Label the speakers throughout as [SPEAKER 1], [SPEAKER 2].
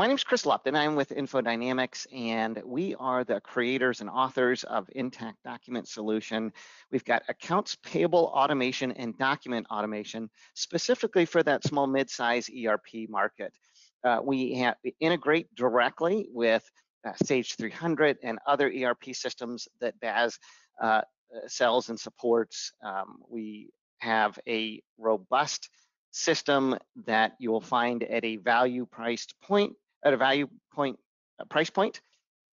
[SPEAKER 1] My name is Chris Lupton. I'm with InfoDynamics, and we are the creators and authors of Intact Document Solution. We've got accounts payable automation and document automation, specifically for that small mid-size ERP market. We integrate directly with Sage 300 and other ERP systems that BAASS sells and supports. We have a robust system that you will find at a price point,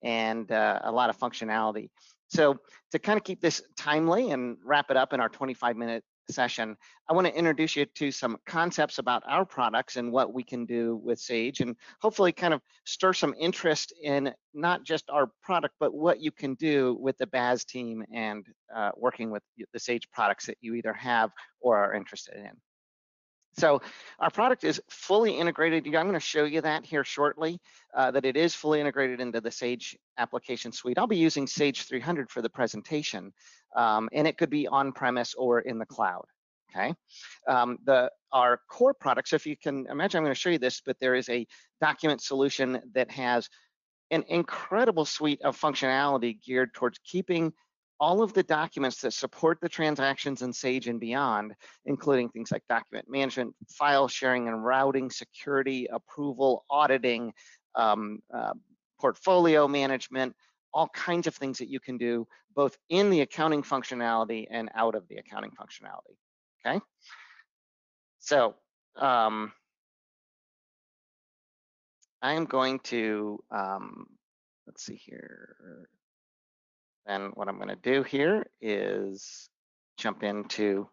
[SPEAKER 1] and a lot of functionality. So to kind of keep this timely and wrap it up in our 25-minute session, I want to introduce you to some concepts about our products and what we can do with Sage, and hopefully kind of stir some interest in not just our product, but what you can do with the BAASS team and working with the Sage products that you either have or are interested in. So our product is fully integrated. I'm going to show you that here shortly, that it is fully integrated into the Sage application suite. I'll be using Sage 300 for the presentation, and it could be on-premise or in the cloud, okay? Our core product, so if you can imagine, I'm going to show you this, but there is a document solution that has an incredible suite of functionality geared towards keeping all of the documents that support the transactions in Sage and beyond, including things like document management, file sharing and routing, security, approval, auditing, portfolio management, all kinds of things that you can do both in the accounting functionality and out of the accounting functionality, okay? So I am going to, let's see here. And what I'm going to do here is jump into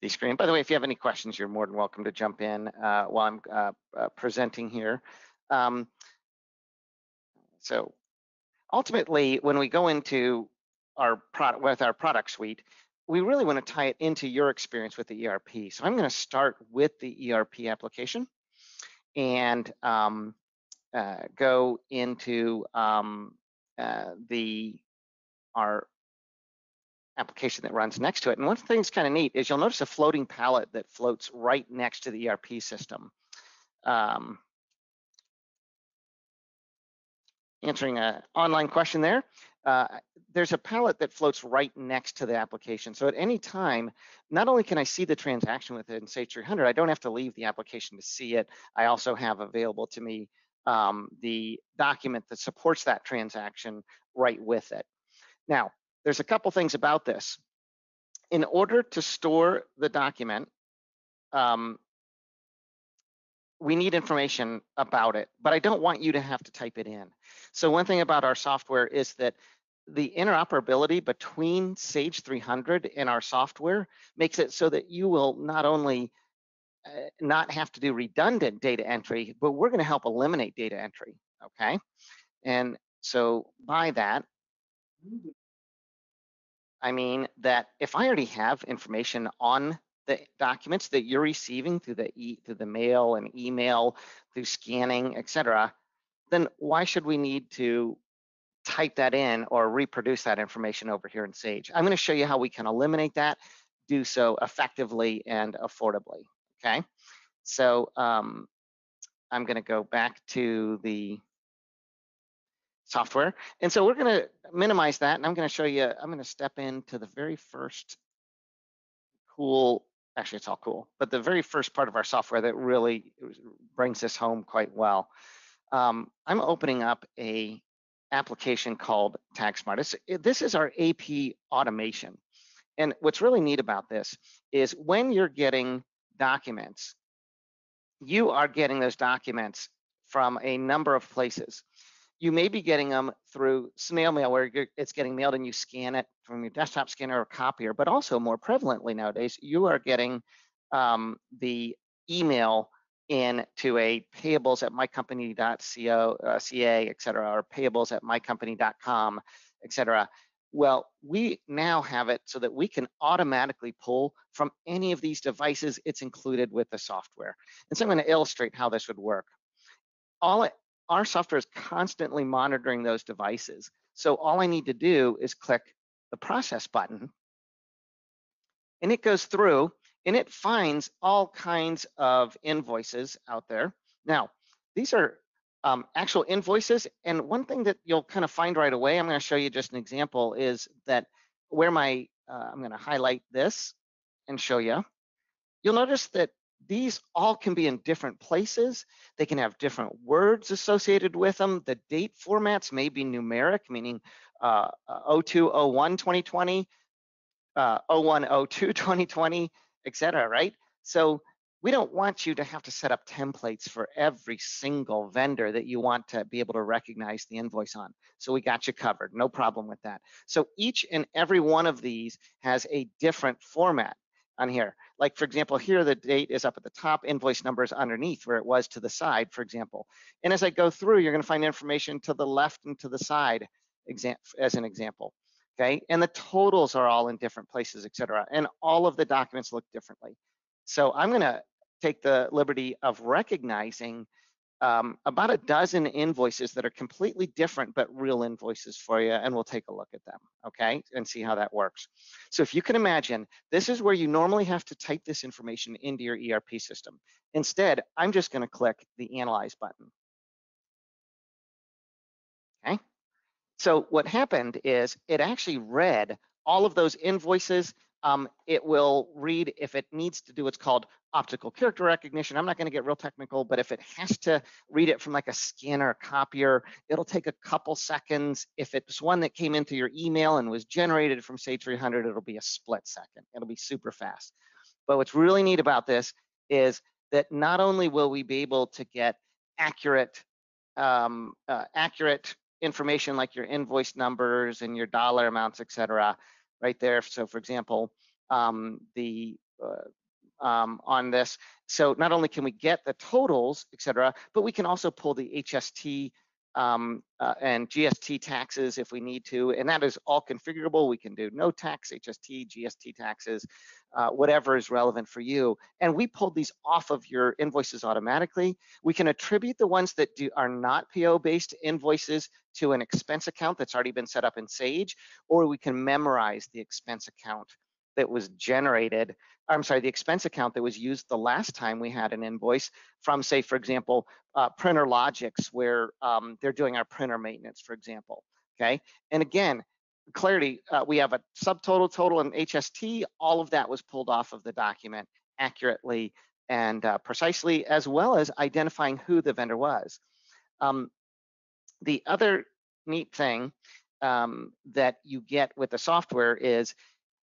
[SPEAKER 1] the screen. By the way, if you have any questions, you're more than welcome to jump in while I'm presenting here. So ultimately, when we go into our product suite, we really want to tie it into your experience with the ERP. So I'm going to start with the ERP application and go into our application that runs next to it. And one thing that's kind of neat is you'll notice a floating palette that floats right next to the ERP system. Answering an online question there, there's a palette that floats right next to the application. So at any time, not only can I see the transaction within Sage 300, I don't have to leave the application to see it. I also have available to me the document that supports that transaction right with it. Now, there's a couple things about this. In order to store the document, we need information about it, but I don't want you to have to type it in. So one thing about our software is that the interoperability between Sage 300 and our software makes it so that you will not only not have to do redundant data entry, but we're going to help eliminate data entry, okay? And so by that, I mean that if I already have information on the documents that you're receiving through the mail and email, through scanning, et cetera, then why should we need to type that in or reproduce that information over here in Sage? I'm going to show you how we can eliminate that, do so effectively and affordably, okay? So I'm going to go back to the software. And so we're going to minimize that, and I'm going to show you, I'm going to step into the very first cool, actually it's all cool, but the very first part of our software that really brings this home quite well. I'm opening up a application called TagSmart. This is our AP automation. And what's really neat about this is when you're getting documents, you are getting those documents from a number of places. You may be getting them through snail mail where it's getting mailed and you scan it from your desktop scanner or copier, but also more prevalently nowadays, you are getting the email into a payables at mycompany.ca, et cetera, or payables at mycompany.com, et cetera. Well, we now have it so that we can automatically pull from any of these devices. It's included with the software. And so I'm going to illustrate how this would work. Our software is constantly monitoring those devices. So all I need to do is click the process button, and it goes through and it finds all kinds of invoices out there. Now, these are actual invoices. And one thing that you'll kind of find right away, I'm going to show you just an example, is that where my, I'm going to highlight this and show you. You'll notice that these all can be in different places. They can have different words associated with them. The date formats may be numeric, meaning 02/01 2020, 01/02 2020, et cetera, right? So we don't want you to have to set up templates for every single vendor that you want to be able to recognize the invoice on. So we got you covered, no problem with that. So each and every one of these has a different format on here. Like for example, here the date is up at the top, invoice number is underneath where it was to the side, for example. And as I go through, you're gonna find information to the left and to the side, as an example. Okay, and the totals are all in different places, et cetera, and all of the documents look differently. So I'm gonna take the liberty of recognizing about a dozen invoices that are completely different but real invoices for you, and we'll take a look at them, okay, and see how that works. So if you can imagine, this is where you normally have to type this information into your ERP system. Instead, I'm just gonna click the Analyze button, okay? So what happened is it actually read all of those invoices. It will read if it needs to do what's called optical character recognition. I'm not going to get real technical, but if it has to read it from like a scanner or copier, it'll take a couple seconds. If it's one that came into your email and was generated from Sage 300, it'll be a split second. It'll be super fast. But what's really neat about this is that not only will we be able to get accurate information like your invoice numbers and your dollar amounts, et cetera, right there. So for example, on this, so not only can we get the totals, et cetera, but we can also pull the HST and GST taxes if we need to, and that is all configurable. We can do no tax, HST, GST taxes, whatever is relevant for you. And we pulled these off of your invoices automatically. We can attribute the ones that are not PO-based invoices to an expense account that's already been set up in Sage, or we can memorize the expense account that was generated, I'm sorry, the expense account that was used the last time we had an invoice from, say, for example, Printer Logics, where they're doing our printer maintenance, for example, okay? And again, clarity, we have a subtotal, total, and HST. All of that was pulled off of the document accurately and precisely, as well as identifying who the vendor was. The other neat thing that you get with the software is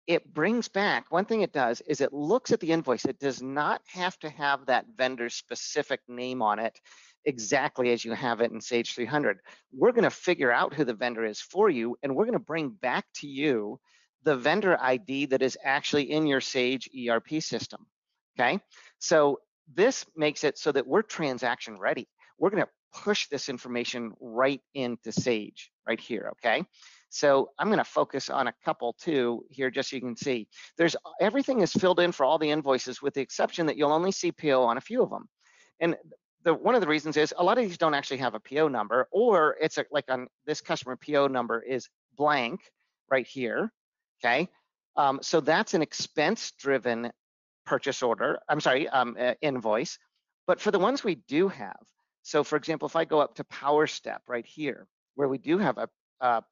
[SPEAKER 1] it brings back, one thing it does is it looks at the invoice. It does not have to have that vendor's specific name on it exactly as you have it in Sage 300. We're going to figure out who the vendor is for you, and we're going to bring back to you the vendor ID that is actually in your Sage ERP system, okay? So this makes it so that we're transaction ready. We're going to push this information right into Sage right here, okay? So I'm going to focus on a couple too here, just so you can see. Everything is filled in for all the invoices, with the exception that you'll only see PO on a few of them. And one of the reasons is a lot of these don't actually have a PO number, or it's like on this customer PO number is blank right here. Okay, so that's an expense-driven purchase order. I'm sorry, invoice. But for the ones we do have, so for example, if I go up to Power Step right here, where we do have a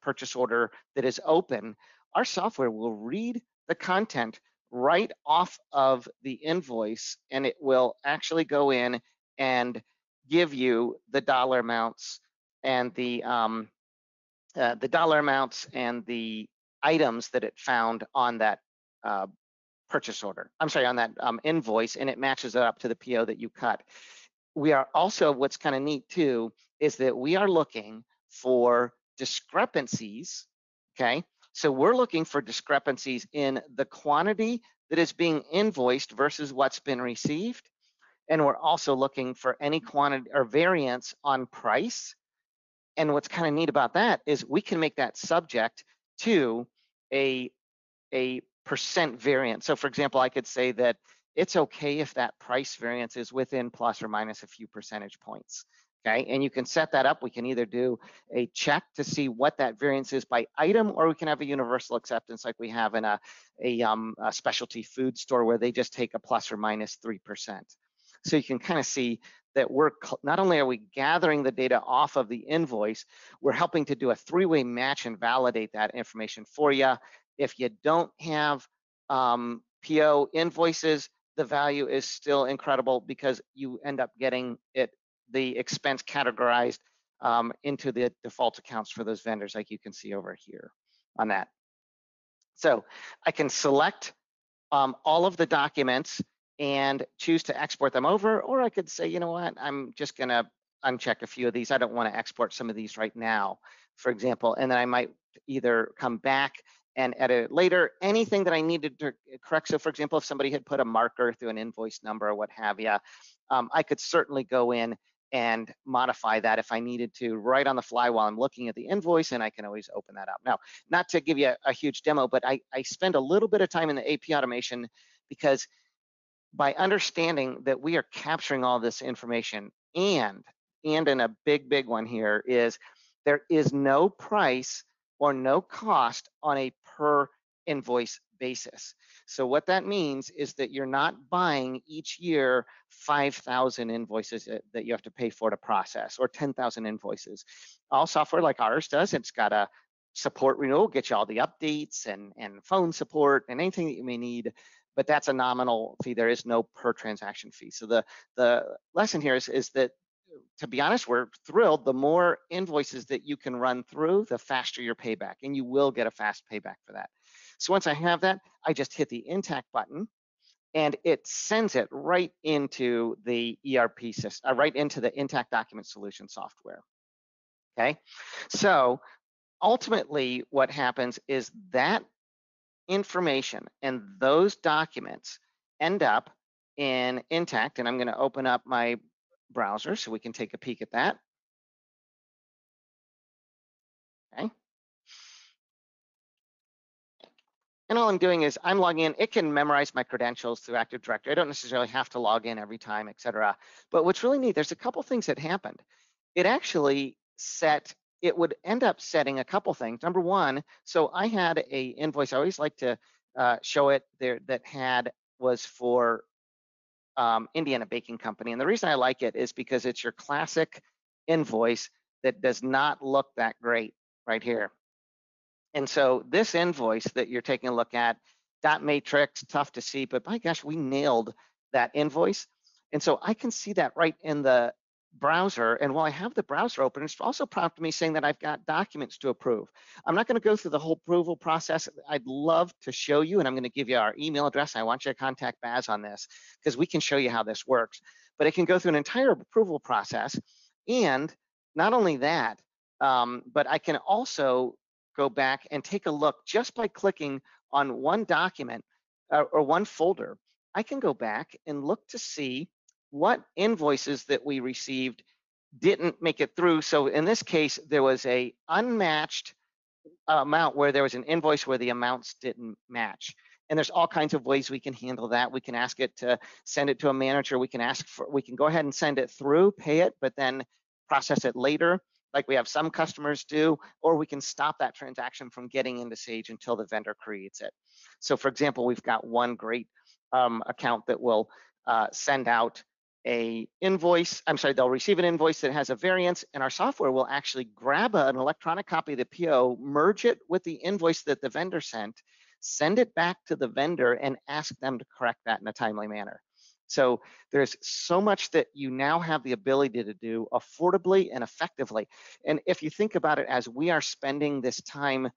[SPEAKER 1] purchase order that is open, our software will read the content right off of the invoice, and it will actually go in and give you the dollar amounts and the items that it found on that purchase order. I'm sorry, on that invoice, and it matches it up to the PO that you cut. We are also, what's kind of neat too, is that we are looking for discrepancies, okay? So we're looking for discrepancies in the quantity that is being invoiced versus what's been received. And we're also looking for any quantity or variance on price. And what's kind of neat about that is we can make that subject to a percent variance. So for example, I could say that it's okay if that price variance is within plus or minus a few percentage points. Okay, and you can set that up. We can either do a check to see what that variance is by item, or we can have a universal acceptance like we have in a specialty food store where they just take a plus or minus 3%. So you can kind of see that we're not only are we gathering the data off of the invoice, we're helping to do a three-way match and validate that information for you. If you don't have PO invoices, the value is still incredible because you end up getting the expense categorized into the default accounts for those vendors, like you can see over here on that. So I can select all of the documents and choose to export them over, or I could say, you know what, I'm just gonna uncheck a few of these. I don't want to export some of these right now, for example, and then I might either come back and edit it later. Anything that I needed to correct. So for example, if somebody had put a marker through an invoice number or what have you, I could certainly go in and modify that if I needed to right on the fly while I'm looking at the invoice, and I can always open that up. Now, not to give you a huge demo, but I spend a little bit of time in the AP automation because by understanding that we are capturing all this information, and in a big one here is there is no price or no cost on a per invoice basis. So what that means is that you're not buying each year 5,000 invoices that you have to pay for to process, or 10,000 invoices. All software like ours does, it's got a support renewal, get you all the updates and phone support and anything that you may need, but that's a nominal fee. There is no per transaction fee. So the lesson here is that, to be honest, we're thrilled. The more invoices that you can run through, the faster your payback, and you will get a fast payback for that. So once I have that, I just hit the Intact button, and it sends it right into the ERP system, right into the Intact Document Solution software. Okay, so ultimately what happens is that information and those documents end up in Intact, and I'm going to open up my browser so we can take a peek at that. Okay. And all I'm doing is I'm logging in. It can memorize my credentials through Active Directory. I don't necessarily have to log in every time, et cetera. But what's really neat, there's a couple things that happened. It actually it would end up setting a couple things. Number one, so I had a invoice. I always like to show it there that was for Indiana Baking Company. And the reason I like it is because it's your classic invoice that does not look that great right here. And so this invoice that you're taking a look at, dot matrix, tough to see, but my gosh, we nailed that invoice. And so I can see that right in the browser. And while I have the browser open, it's also prompted me saying that I've got documents to approve. I'm not going to go through the whole approval process. I'd love to show you, and I'm going to give you our email address. I want you to contact BAASS on this because we can show you how this works. But it can go through an entire approval process. And not only that, but I can also go back and take a look just by clicking on one document or one folder. I can go back and look to see what invoices that we received didn't make it through. So in this case, there was a unmatched amount where there was an invoice where the amounts didn't match. And there's all kinds of ways we can handle that. We can ask it to send it to a manager. We can go ahead and send it through, pay it, but then process it later, like we have some customers do, or we can stop that transaction from getting into Sage until the vendor creates it. So for example, we've got one great account that will send out they'll receive an invoice that has a variance, and our software will actually grab an electronic copy of the PO, merge it with the invoice that the vendor sent, send it back to the vendor, and ask them to correct that in a timely manner. So there's so much that you now have the ability to do affordably and effectively. And if you think about it, as we are spending this time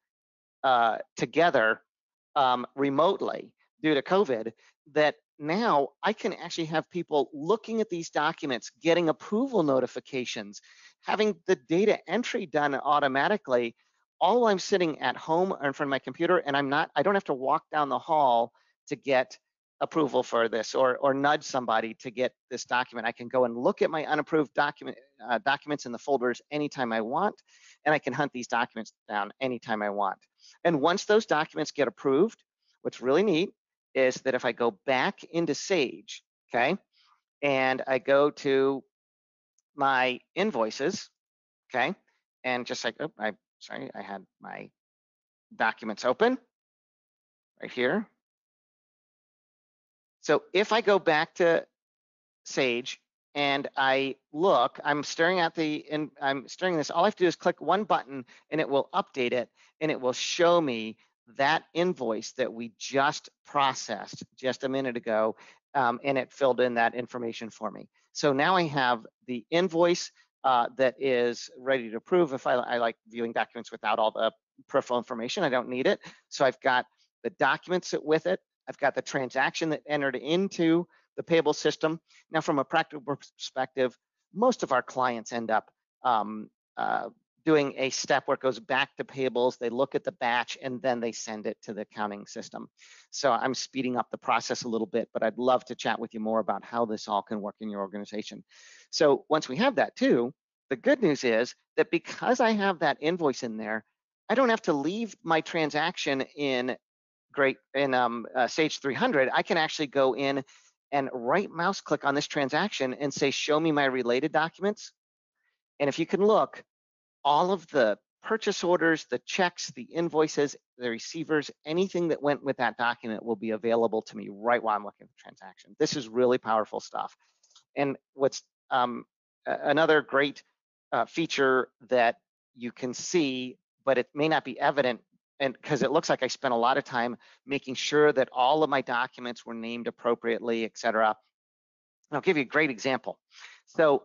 [SPEAKER 1] together remotely due to COVID, that now I can actually have people looking at these documents, getting approval notifications, having the data entry done automatically, all I'm sitting at home or in front of my computer, and I don't have to walk down the hall to get approval for this or nudge somebody to get this document. I can go and look at my unapproved documents in the folders anytime I want, and I can hunt these documents down anytime I want. And once those documents get approved, what's really neat is that if I go back into Sage, okay, and I go to my invoices, okay, and just like, I had my documents open right here. So if I go back to Sage and I look, I'm staring at I'm staring at this. All I have to do is click one button and it will update it, and it will show me that invoice that we just processed just a minute ago, and it filled in that information for me. So now I have the invoice that is ready to approve. If I like viewing documents without all the peripheral information, I don't need it. So I've got the documents with it. I've got the transaction that entered into the payable system. Now, from a practical perspective, most of our clients end up doing a step where it goes back to payables, they look at the batch, and then they send it to the accounting system. So I'm speeding up the process a little bit, but I'd love to chat with you more about how this all can work in your organization. So once we have that too, the good news is that because I have that invoice in there, I don't have to leave my transaction in Sage 300. I can actually go in and right mouse click on this transaction and say, show me my related documents. And if you can look, all of the purchase orders, the checks, the invoices, the receivers, anything that went with that document will be available to me right while I'm looking at the transaction. This is really powerful stuff. And what's another great feature that you can see, but it may not be evident, and because it looks like I spent a lot of time making sure that all of my documents were named appropriately, et cetera. I'll give you a great example. So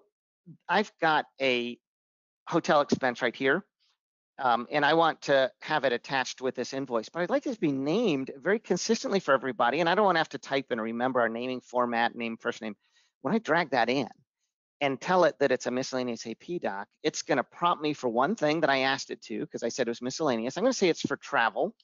[SPEAKER 1] I've got a hotel expense right here, and I want to have it attached with this invoice, but I'd like this to be named very consistently for everybody, and I don't want to have to type in or remember our naming format, name, first name. When I drag that in and tell it that it's a miscellaneous AP doc, it's going to prompt me for one thing that I asked it to, because I said it was miscellaneous. I'm going to say it's for travel.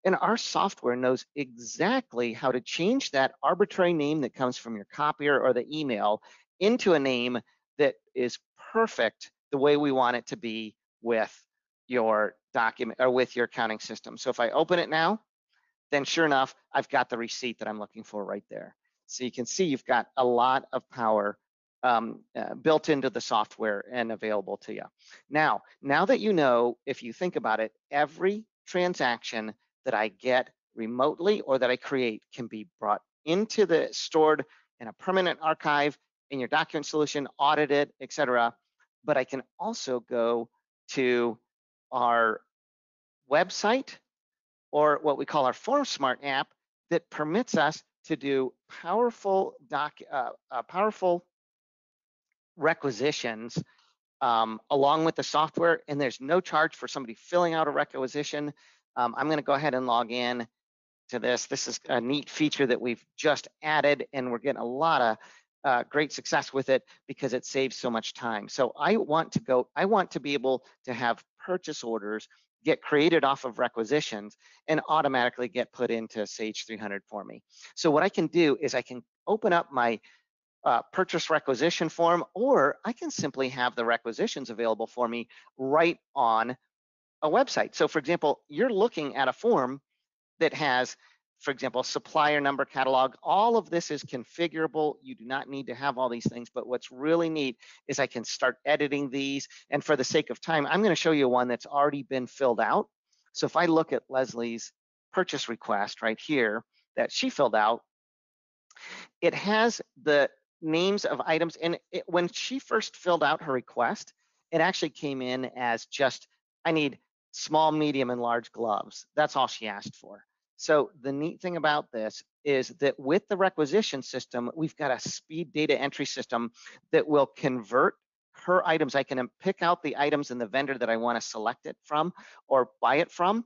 [SPEAKER 1] And our software knows exactly how to change that arbitrary name that comes from your copier or the email into a name that is perfect the way we want it to be with your document or with your accounting system. So if I open it now, then sure enough, I've got the receipt that I'm looking for right there. So you can see you've got a lot of power built into the software and available to you. Now that you know, if you think about it, every transaction that I get remotely or that I create can be brought into the stored in a permanent archive in your document solution, audited, et cetera. But I can also go to our website or what we call our FormSmart app that permits us to do powerful requisitions along with the software, and there's no charge for somebody filling out a requisition. I'm going to go ahead and log in to this. This is a neat feature that we've just added, and we're getting a lot of great success with it because it saves so much time. So I want to be able to have purchase orders get created off of requisitions and automatically get put into Sage 300 for me. So what I can do is I can open up my purchase requisition form, or I can simply have the requisitions available for me right on a website. So for example, you're looking at a form that has, for example, supplier number, catalog. All of this is configurable. You do not need to have all these things, but what's really neat is I can start editing these. And for the sake of time, I'm going to show you one that's already been filled out. So if I look at Leslie's purchase request right here that she filled out, it has the names of items. And when she first filled out her request, it actually came in as just, I need small, medium, and large gloves. That's all she asked for. So the neat thing about this is that with the requisition system, we've got a speed data entry system that will convert her items. I can pick out the items in the vendor that I want to select it from or buy it from,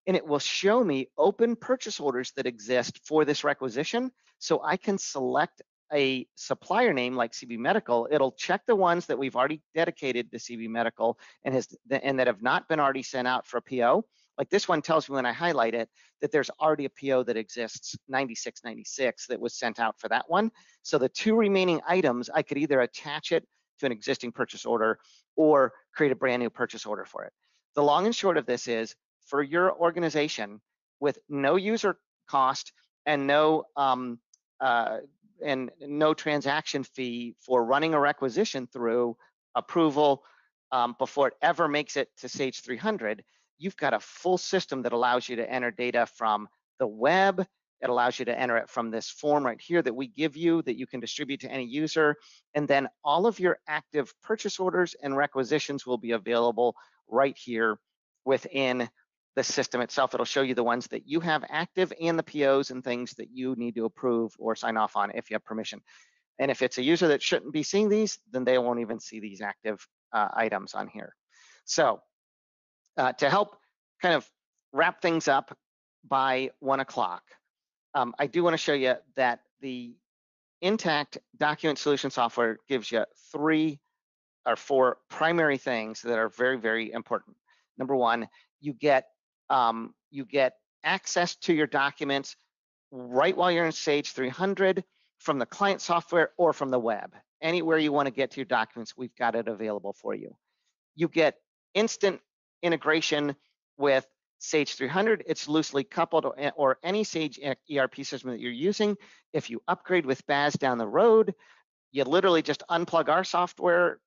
[SPEAKER 1] and it will show me open purchase orders that exist for this requisition. So I can select a supplier name like CB Medical. It'll check the ones that we've already dedicated to CB Medical and that have not been already sent out for a PO. Like this one tells me when I highlight it that there's already a PO that exists, 9696, that was sent out for that one. So the two remaining items, I could either attach it to an existing purchase order or create a brand new purchase order for it. The long and short of this is, for your organization, with no user cost and no transaction fee for running a requisition through approval before it ever makes it to Sage 300, you've got a full system that allows you to enter data from the web It allows you to enter it from this form right here that we give you that you can distribute to any user. And then all of your active purchase orders and requisitions will be available right here within the system itself. It'll show you the ones that you have active and the POs and things that you need to approve or sign off on if you have permission. And if it's a user that shouldn't be seeing these, then they won't even see these active items on here. So to help kind of wrap things up by 1 o'clock, I do want to show you that the Intact document solution software gives you 3 or 4 primary things that are very, very important. Number one, you get access to your documents right while you're in Sage 300 from the client software or from the web. Anywhere you want to get to your documents, we've got it available for you. You get instant integration with Sage 300. It's loosely coupled, or any Sage ERP system that you're using. If you upgrade with BAASS down the road, you literally just unplug our software,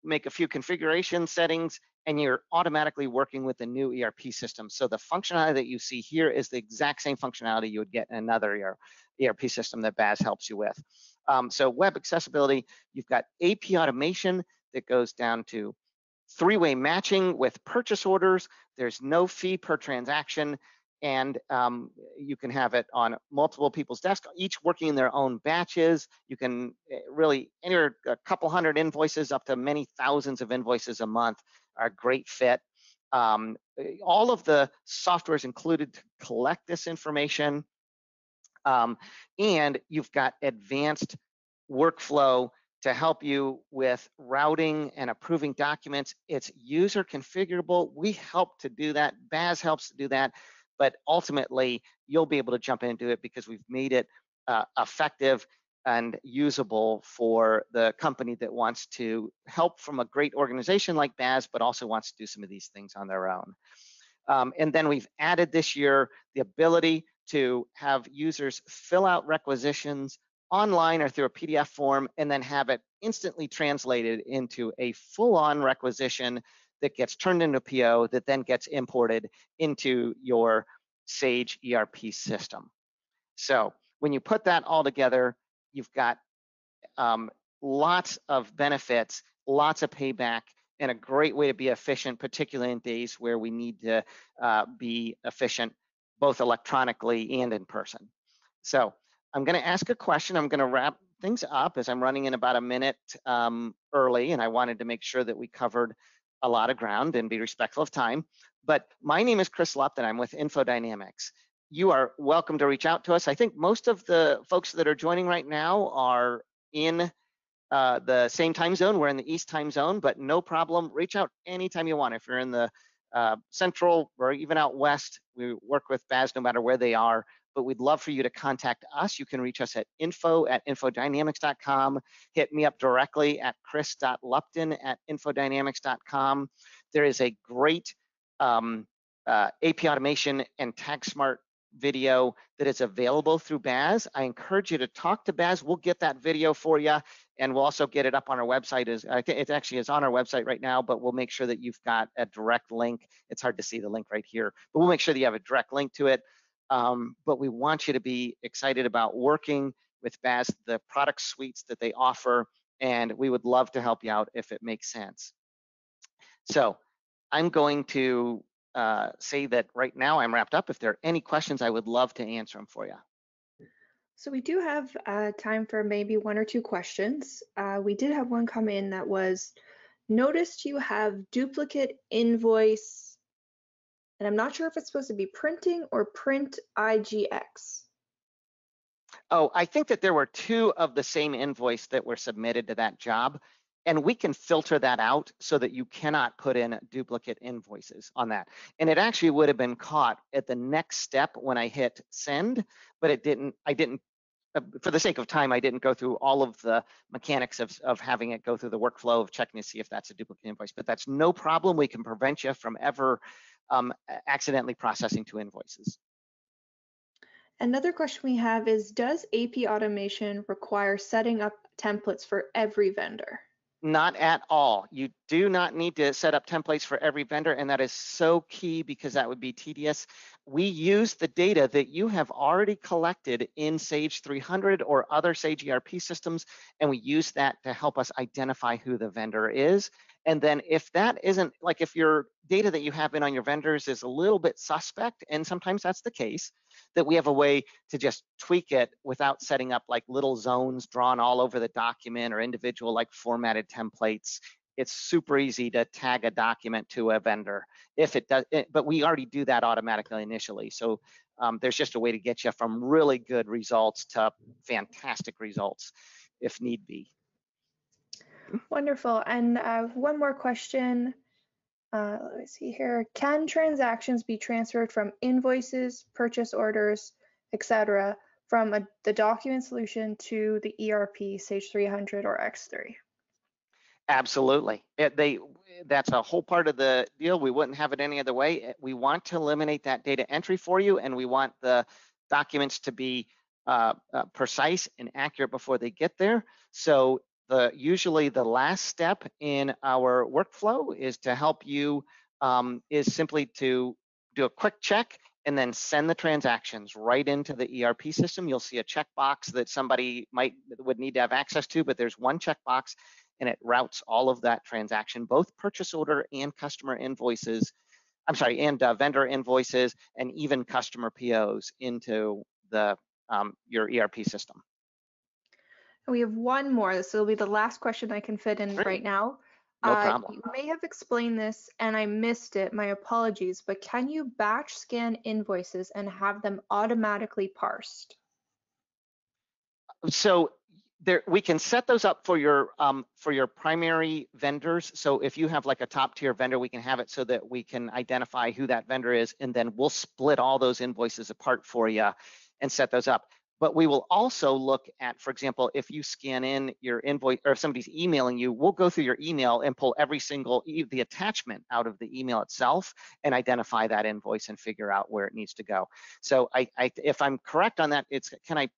[SPEAKER 1] make a few configuration settings, and you're automatically working with the new ERP system. So the functionality that you see here is the exact same functionality you would get in another ERP system that BAASS helps you with. So web accessibility, you've got AP automation that goes down to 3-way matching with purchase orders. There's no fee per transaction, and you can have it on multiple people's desks, each working in their own batches. You can really enter a couple hundred invoices up to many thousands of invoices a month. Are a great fit. All of the software is included to collect this information, and you've got advanced workflow to help you with routing and approving documents. It's user configurable. We help to do that. BAASS helps to do that. But ultimately, you'll be able to jump in and do it because we've made it effective and usable for the company that wants to help from a great organization like BAASS, but also wants to do some of these things on their own. And then we've added this year the ability to have users fill out requisitions online or through a PDF form, and then have it instantly translated into a full-on requisition that gets turned into a PO that then gets imported into your Sage ERP system. So when you put that all together, you've got lots of benefits, lots of payback, and a great way to be efficient, particularly in days where we need to be efficient, both electronically and in person. So I'm going to ask a question. I'm going to wrap things up as I'm running in about a minute early, and I wanted to make sure that we covered a lot of ground and be respectful of time. But my name is Chris Lupton. I'm with InfoDynamics. You are welcome to reach out to us. I think most of the folks that are joining right now are in the same time zone. We're in the East time zone, but no problem. Reach out anytime you want. If you're in the Central or even out West, we work with BAASS no matter where they are. But we'd love for you to contact us. You can reach us at info@infodynamics.com. Hit me up directly at chris.lupton@infodynamics.com. There is a great AP automation and TagSmart video that is available through BAASS. I encourage you to talk to BAASS. We'll get that video for you, and we'll also get it up on our website. I think it actually is on our website right now, but we'll make sure that you've got a direct link. It's hard to see the link right here, but we'll make sure that you have a direct link to it. But we want you to be excited about working with BAASS, the product suites that they offer, and we would love to help you out if it makes sense. So I'm going to say that right now I'm wrapped up. If there are any questions, I would love to answer them for you.
[SPEAKER 2] So we do have time for maybe 1 or 2 questions. We did have one come in that was, noticed you have duplicate invoice, and I'm not sure if it's supposed to be printing or print IGX.
[SPEAKER 1] Oh, I think that there were 2 of the same invoice that were submitted to that job, and we can filter that out so that you cannot put in duplicate invoices on that. And it actually would have been caught at the next step when I hit send, but it didn't. For the sake of time, I didn't go through all of the mechanics of having it go through the workflow of checking to see if that's a duplicate invoice, but that's no problem. We can prevent you from ever accidentally processing 2 invoices.
[SPEAKER 2] Another question we have is, does AP automation require setting up templates for every vendor?
[SPEAKER 1] Not at all. You do not need to set up templates for every vendor, and that is so key because that would be tedious. We use the data that you have already collected in Sage 300 or other Sage ERP systems, and we use that to help us identify who the vendor is. And then if that isn't, like if your data that you have in on your vendors is a little bit suspect, and sometimes that's the case, that we have a way to just tweak it without setting up like little zones drawn all over the document or individual like formatted templates. It's super easy to tag a document to a vendor if it does, but we already do that automatically initially. So there's just a way to get you from really good results to fantastic results if need be.
[SPEAKER 2] Wonderful. And one more question. Let me see here. Can transactions be transferred from invoices, purchase orders, etc., from the document solution to the ERP, Sage 300 or X3?
[SPEAKER 1] Absolutely. That's a whole part of the deal. We wouldn't have it any other way. We want to eliminate that data entry for you, and we want the documents to be precise and accurate before they get there. So usually the last step in our workflow is to help you, is simply to do a quick check and then send the transactions right into the ERP system. You'll see a checkbox that somebody would need to have access to, but there's one checkbox and it routes all of that transaction, both purchase order and customer invoices, and vendor invoices, and even customer POs into your ERP system.
[SPEAKER 2] We have one more. This will be the last question I can fit in right now.
[SPEAKER 1] No problem.
[SPEAKER 2] You may have explained this and I missed it. My apologies, but can you batch scan invoices and have them automatically parsed?
[SPEAKER 1] So we can set those up for your primary vendors. So if you have like a top tier vendor, we can have it so that we can identify who that vendor is, and then we'll split all those invoices apart for you and set those up. But we will also look at, for example, if you scan in your invoice or if somebody's emailing you, we'll go through your email and pull every single the attachment out of the email itself and identify that invoice and figure out where it needs to go. So if I'm correct on that, it's can I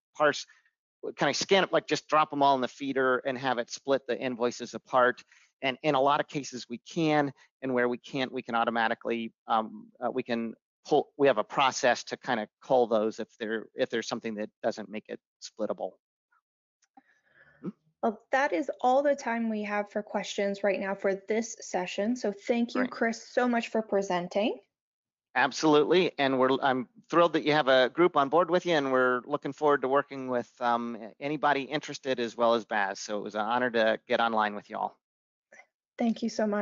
[SPEAKER 1] scan it, like just drop them all in the feeder and have it split the invoices apart? And in a lot of cases we can, and where we can't, we can automatically, we have a process to kind of cull those if there's something that doesn't make it splittable.
[SPEAKER 2] Well, that is all the time we have for questions right now for this session. So thank you,
[SPEAKER 1] Right.
[SPEAKER 2] Chris, so much for presenting.
[SPEAKER 1] Absolutely, and I'm thrilled that you have a group on board with you, and we're looking forward to working with anybody interested as well as BAASS. So it was an honor to get online with you all.
[SPEAKER 2] Thank you so much.